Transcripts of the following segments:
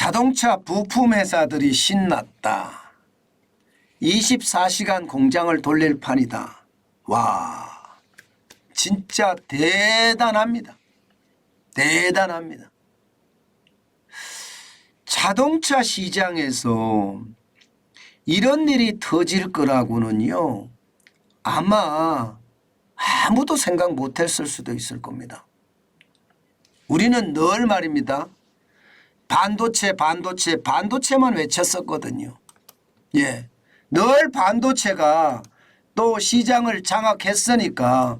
자동차 부품 회사들이 신났다. 24시간 공장을 돌릴 판이다. 와, 진짜 대단합니다. 대단합니다. 자동차 시장에서 이런 일이 터질 거라고는요, 아마 아무도 생각 못했을 수도 있을 겁니다. 우리는 늘 말입니다. 반도체만 외쳤었거든요. 예, 늘 반도체가 또 시장을 장악했으니까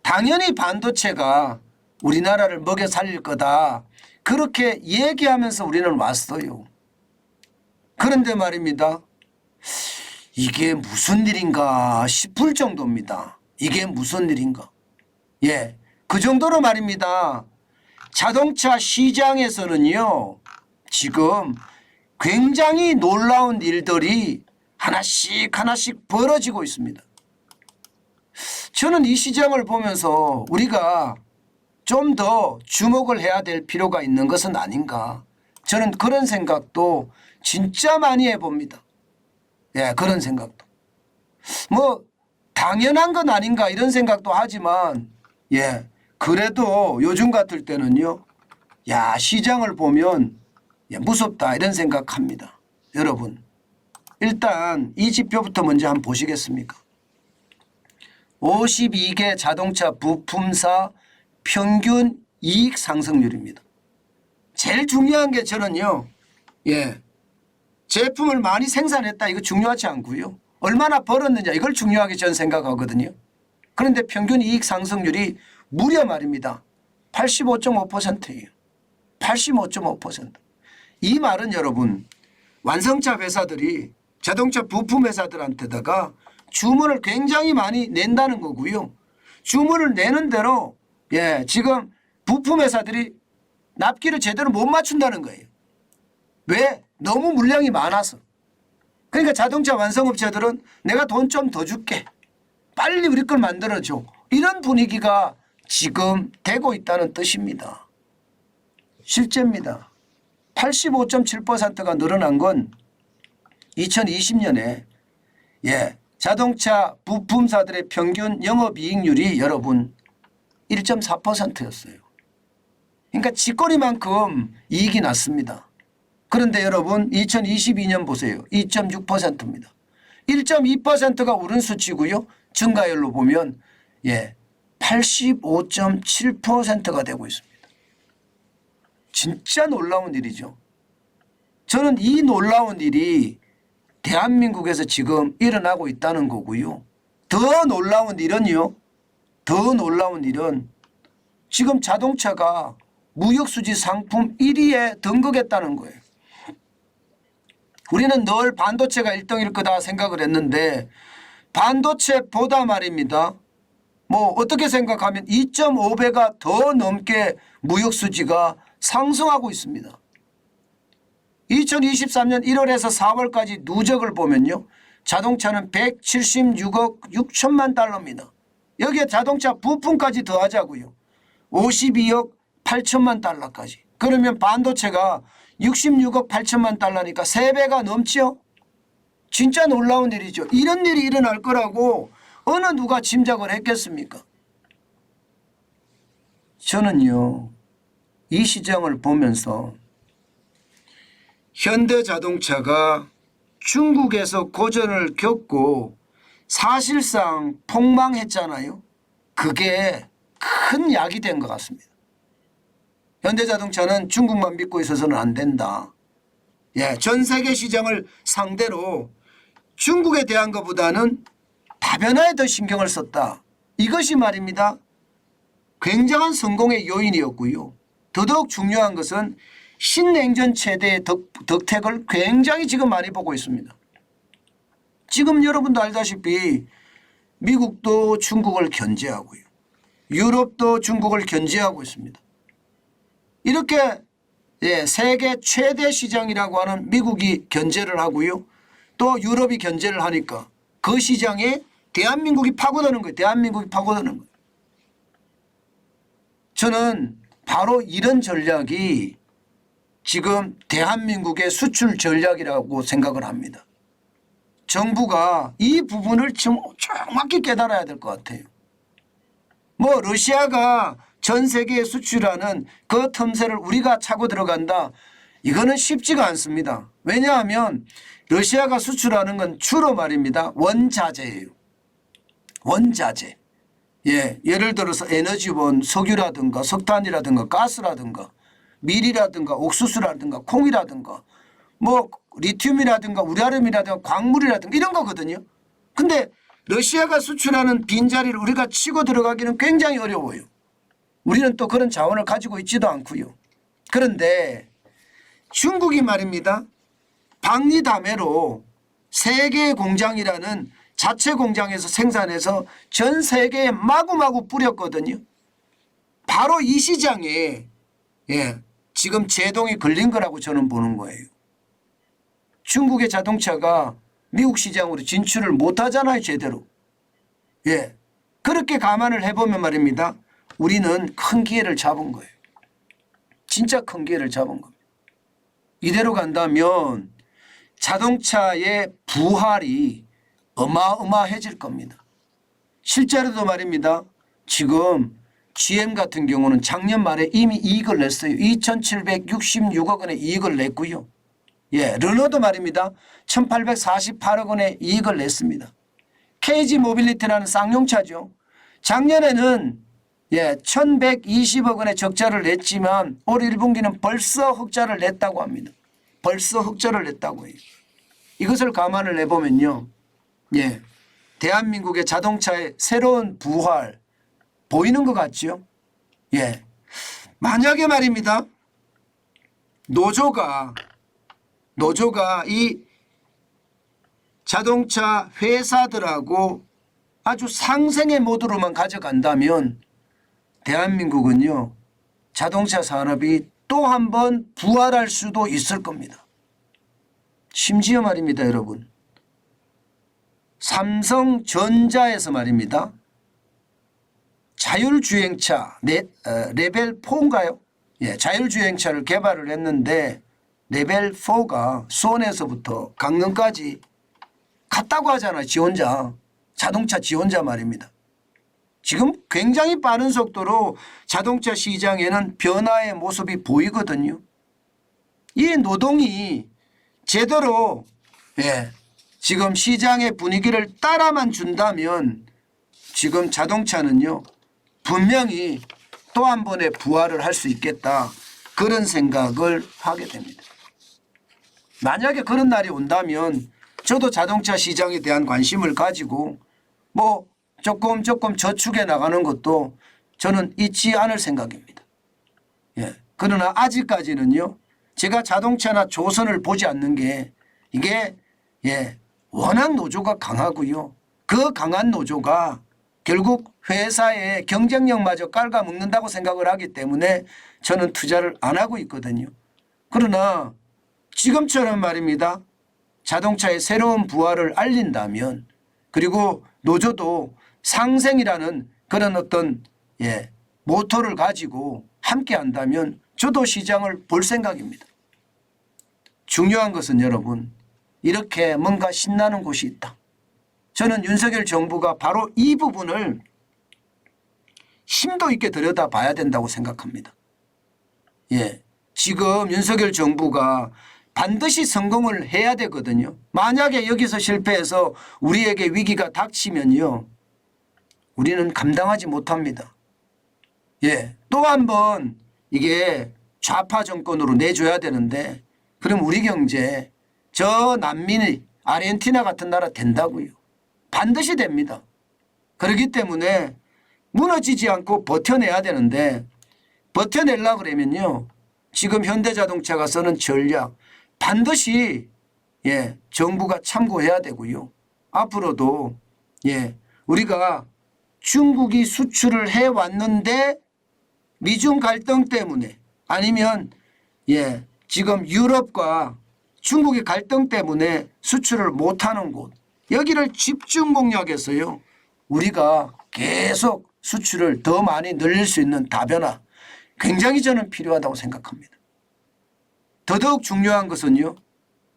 당연히 반도체가 우리나라를 먹여 살릴 거다. 그렇게 얘기하면서 우리는 왔어요. 그런데 말입니다. 이게 무슨 일인가 싶을 정도입니다. 이게 무슨 일인가. 예, 그 정도로 말입니다. 자동차 시장에서는요, 지금 굉장히 놀라운 일들이 하나씩 벌어지고 있습니다. 저는 이 시장을 보면서 우리가 좀 더 주목을 해야 될 필요가 있는 것은 아닌가. 저는 그런 생각도 진짜 많이 해봅니다. 예, 그런 생각도. 뭐 당연한 건 아닌가 이런 생각도 하지만, 예, 그래도 요즘 같을 때는요, 야, 시장을 보면 무섭다 이런 생각합니다. 여러분, 일단 이 지표부터 먼저 한번 보시겠습니까? 52개 자동차 부품사 평균 이익 상승률입니다. 제일 중요한 게 저는요, 예, 제품을 많이 생산했다 이거 중요하지 않고요, 얼마나 벌었느냐 이걸 중요하게 저는 생각하거든요. 그런데 평균 이익 상승률이 무려 말입니다. 85.5%예요. 85.5%. 이 말은 여러분, 완성차 회사들이 자동차 부품 회사들한테다가 주문을 굉장히 많이 낸다는 거고요. 주문을 내는 대로, 예, 지금 부품 회사들이 납기를 제대로 못 맞춘다는 거예요. 왜? 너무 물량이 많아서. 그러니까 자동차 완성업체들은 내가 돈 좀 더 줄게. 빨리 우리 걸 만들어줘. 이런 분위기가 지금 되고 있다는 뜻입니다. 실제입니다. 85.7%가 늘어난 건 2020년에, 예, 자동차 부품사들의 평균 영업이익률이 여러분 1.4%였어요. 그러니까 쥐꼬리만큼 이익이 났습니다. 그런데 여러분 2022년 보세요. 2.6%입니다. 1.2%가 오른 수치고요. 증가율로 보면, 예, 85.7%가 되고 있습니다. 진짜 놀라운 일이죠. 저는 이 놀라운 일이 대한민국에서 지금 일어나고 있다는 거고요. 더 놀라운 일은요, 더 놀라운 일은 지금 자동차가 무역수지 상품 1위에 등극했다는 거예요. 우리는 늘 반도체가 1등일 거다 생각을 했는데 반도체보다 말입니다. 뭐 어떻게 생각하면 2.5배가 더 넘게 무역수지가 상승하고 있습니다. 2023년 1월에서 4월까지 누적을 보면요, 자동차는 176억 6천만 달러입니다. 여기에 자동차 부품까지 더하자고요. 52억 8천만 달러까지. 그러면 반도체가 66억 8천만 달러니까 3배가 넘죠. 진짜 놀라운 일이죠. 이런 일이 일어날 거라고 어느 누가 짐작을 했겠습니까? 저는요, 이 시장을 보면서 현대자동차가 중국에서 고전을 겪고 사실상 폭망했잖아요. 그게 큰 약이 된 것 같습니다. 현대자동차는 중국만 믿고 있어서는 안 된다. 예, 전 세계 시장을 상대로 중국에 대한 것보다는 다변화에 더 신경을 썼다. 이것이 말입니다, 굉장한 성공의 요인이었고요. 더더욱 중요한 것은 신냉전 체제의 덕택을 굉장히 지금 많이 보고 있습니다. 지금 여러분도 알다시피 미국도 중국을 견제하고요. 유럽도 중국을 견제하고 있습니다. 이렇게, 예, 세계 최대 시장이라고 하는 미국이 견제를 하고요. 또 유럽이 견제를 하니까 그 시장에 대한민국이 파고드는 거예요. 대한민국이 파고드는 거예요. 저는 바로 이런 전략이 지금 대한민국의 수출 전략이라고 생각을 합니다. 정부가 이 부분을 정확히 깨달아야 될 것 같아요. 뭐 러시아가 전 세계에 수출하는 그 틈새를 우리가 차고 들어간다. 이거는 쉽지가 않습니다. 왜냐하면 러시아가 수출하는 건 주로 말입니다. 원자재예요. 원자재. 예, 예를 들어서 에너지원, 석유라든가 석탄이라든가 가스라든가 밀이라든가 옥수수라든가 콩이라든가 뭐 리튬이라든가 우라늄이라든가 광물이라든가 이런 거거든요. 근데 러시아가 수출하는 빈자리를 우리가 치고 들어가기는 굉장히 어려워요. 우리는 또 그런 자원을 가지고 있지도 않고요. 그런데 중국이 말입니다. 방리담회로 세계 공장이라는 자체 공장에서 생산해서 전 세계에 마구마구 뿌렸거든요. 바로 이 시장에 지금 제동이 걸린 거라고 저는 보는 거예요. 중국의 자동차가 미국 시장으로 진출을 못하잖아요. 제대로. 예, 그렇게 감안을 해보면 말입니다. 우리는 큰 기회를 잡은 거예요. 진짜 큰 기회를 잡은 겁니다. 이대로 간다면 자동차의 부활이 어마어마해질 겁니다. 실제로도 말입니다. 지금 GM 같은 경우는 작년 말에 이미 이익을 냈어요. 2,766억 원의 이익을 냈고요. 예, 르노도 말입니다. 1,848억 원의 이익을 냈습니다. KG 모빌리티라는 쌍용차죠. 작년에는 1,120억 원의 적자를 냈지만 올 1분기는 벌써 흑자를 냈다고 합니다. 벌써 흑자를 냈다고 해요. 이것을 감안을 해보면요. 예, 대한민국의 자동차의 새로운 부활 보이는 것 같죠? 예, 만약에 말입니다. 노조가 이 자동차 회사들하고 아주 상생의 모드로만 가져간다면 대한민국은요. 자동차 산업이 또 한 번 부활할 수도 있을 겁니다. 심지어 말입니다. 여러분. 삼성전자에서 말입니다. 자율주행차 레벨 4인가요? 예, 자율주행차를 개발을 했는데 레벨 4가 수원에서부터 강릉까지 갔다고 하잖아요. 지원자. 자동차 지원자 말입니다. 지금 굉장히 빠른 속도로 자동차 시장에는 변화의 모습이 보이거든요. 이 노동이 제대로 지금 시장의 분위기를 따라만 준다면 지금 자동차는요. 분명히 또 한 번의 부활을 할 수 있겠다. 그런 생각을 하게 됩니다. 만약에 그런 날이 온다면 저도 자동차 시장에 대한 관심을 가지고 뭐 조금 저축해 나가는 것도 저는 잊지 않을 생각입니다. 예. 그러나 아직까지는요. 제가 자동차나 조선을 보지 않는 게 이게 워낙 노조가 강하고요. 그 강한 노조가 결국 회사의 경쟁력마저 깔아먹는다고 생각을 하기 때문에 저는 투자를 안 하고 있거든요. 그러나 지금처럼 말입니다. 자동차의 새로운 부활을 알린다면 그리고 노조도 상생이라는 그런 어떤 모토를 가지고 함께 한다면 저도 시장을 볼 생각입니다. 중요한 것은 여러분 이렇게 뭔가 신나는 곳이 있다. 저는 윤석열 정부가 바로 이 부분을 심도 있게 들여다봐야 된다고 생각합니다. 예, 지금 윤석열 정부가 반드시 성공을 해야 되거든요. 만약에 여기서 실패해서 우리에게 위기가 닥치면요. 우리는 감당하지 못합니다. 예, 또 한 번 이게 좌파 정권으로 내줘야 되는데 그럼 우리 경제 저 난민이 아르헨티나 같은 나라 된다고요. 반드시 됩니다. 그렇기 때문에 무너지지 않고 버텨내야 되는데 버텨내려고 그러면요. 지금 현대자동차가 쓰는 전략 반드시 정부가 참고해야 되고요. 앞으로도 우리가 중국이 수출을 해왔는데 미중 갈등 때문에 아니면 지금 유럽과 중국의 갈등 때문에 수출을 못하는 곳 여기를 집중 공략해서요. 우리가 계속 수출을 더 많이 늘릴 수 있는 다변화 굉장히 저는 필요하다고 생각합니다. 더더욱 중요한 것은요.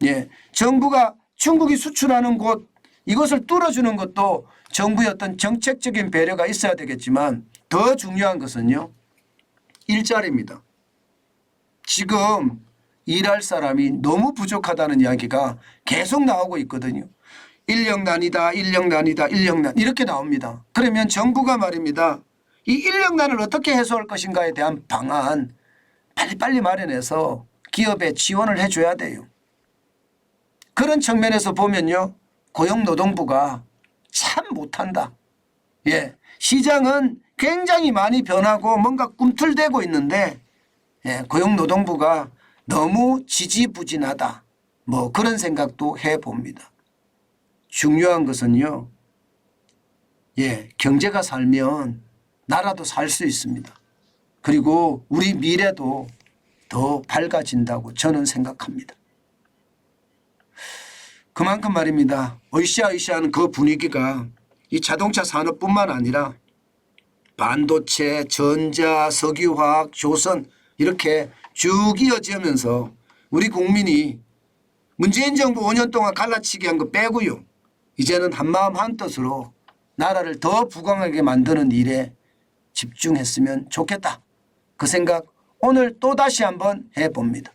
예, 정부가 중국이 수출하는 곳 이것을 뚫어주는 것도 정부의 어떤 정책적인 배려가 있어야 되겠지만 더 중요한 것은요. 일자리입니다. 지금 일할 사람이 너무 부족하다는 이야기가 계속 나오고 있거든요. 인력난이다, 인력난이다, 인력난 이렇게 나옵니다. 그러면 정부가 말입니다. 이 인력난을 어떻게 해소할 것인가에 대한 방안 빨리빨리 마련해서 기업에 지원을 해줘야 돼요. 그런 측면에서 보면요. 고용노동부가 참 못한다. 예, 시장은 굉장히 많이 변하고 뭔가 꿈틀대고 있는데 예, 고용노동부가 너무 지지부진하다. 뭐 그런 생각도 해봅니다. 중요한 것은요. 예, 경제가 살면 나라도 살 수 있습니다. 그리고 우리 미래도 더 밝아진다고 저는 생각합니다. 그만큼 말입니다. 으쌰으쌰하는 그 분위기가 이 자동차 산업뿐만 아니라 반도체, 전자, 석유화학, 조선 이렇게 쭉 이어지면서 우리 국민이 문재인 정부 5년 동안 갈라치기 한 거 빼고요. 이제는 한마음 한뜻으로 나라를 더 부강하게 만드는 일에 집중했으면 좋겠다. 그 생각 오늘 또다시 한번 해봅니다.